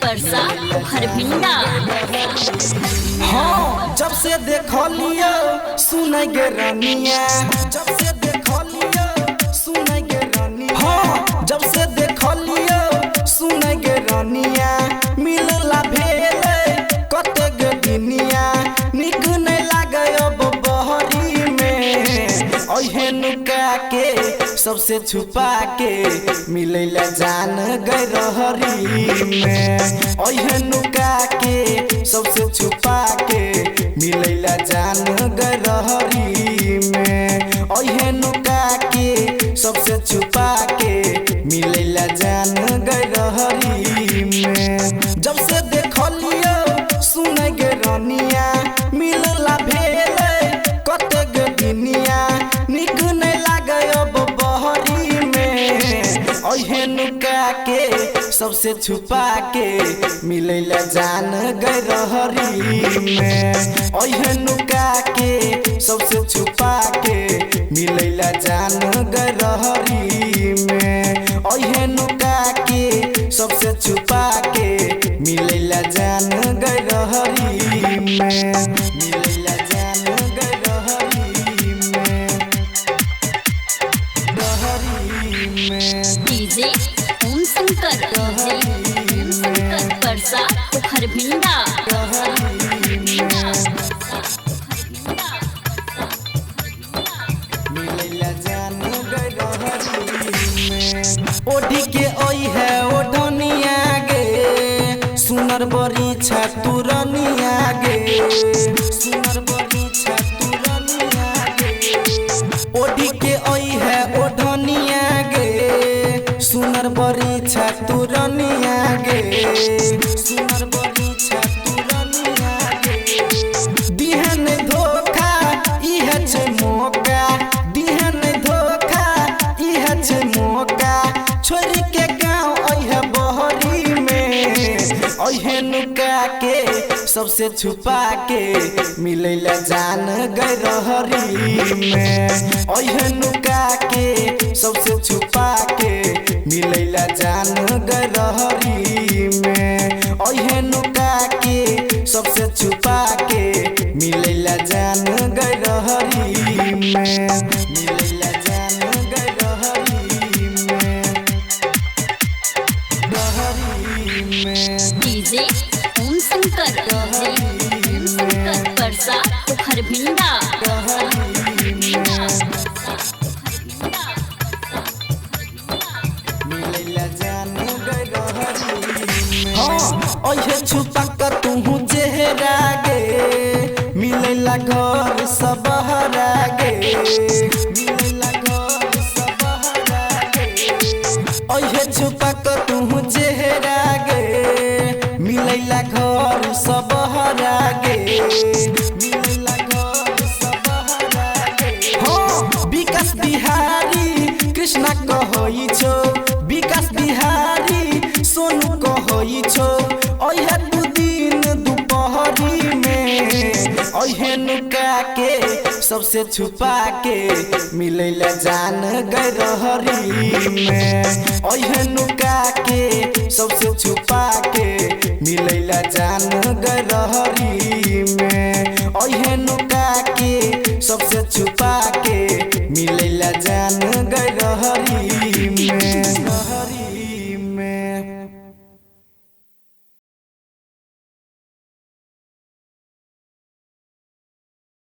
परसा हरभिंडा। हाँ जब से देखलियो सुनै गे रनिया, जब से देखलियो सुनै गे रनिया, हाँ जब से देखलियो सुनै गे रनिया, मिलला भेले कते गे दिनिया, निक नै लागे अब बहरी में, ओहे नुका के सबसे छुपा के मिलैला जान गए रहरी में, ओहे नुका के सबसे छुपा के मिलैला जान गए रहरी में, ओहे नुका के सबसे छुपा के मिलैला जान गए रहरी में। जब से देखलियो सुनै गे रनिया, मिलला भेले कते गे दिनिया, निक नै लागे अब बहरी में, ओहे नुका के सबसे छुपा के मिलैला जान गए रहरी में, ओहे नुका के सबसे छुपा के मिलैला जान गए रहरी में, ओहे नुका के सबसे छुपा के मिलैला जान गए रहरी में, मिलैला जान गए रहरी में, रहरी में। डीजे ओम शंकर परसा हरभिंडा। मिलैला जान गए रहरी में, ओढ़ी के ओई है ओढ़निया गे, सुनर बड़ी छतुरनिया गे, सुनर बड़ी छतुरनिया गे, ओढ़ी के ओई है ओढ़निया गे, सुनर बड़ी छतुरनिया गे, सुनर बड़ी छतुरनिया गे, दिहन धोखा इहे छै मौका, दिहन धोखा इहे छै मौका, छोड़ के गाँव अइहे बहरी में, ओहे नुका के सबसे छुपा के मिलैला जान गए रहरी में, ओहे नुका के सबसे छुपा के मिलैला जान गए रहरी में, ओहे नुका के सबसे छुपा के मिलैला जान गए रहरी में, मिलैला जान गए रहरी में, रहरी में। डीजे ओम शंकर परसा हरभिंडा। ओहे छुपा के तू चेहरा गे, मिलैला घर सबहरा गे, मिलैला घर सबहरा गे, ओहे छुपा के तू चेहरा गे, मिलैला घर सबहरा गे, मिलैला घर सबहरा गे। हाँ विकास बिहारी कृष्णा कहै छो, विकास बिहारी सोनू कहै छो, ओहे दू दिन दुपहरी में, ओहे नुका के सबसे छुपा के मिलैला जान गए रहरी में, ओहे नुका के सबसे छुपा के मिलैला जान गए रहरी में, ओहे नुका के सबसे छुपा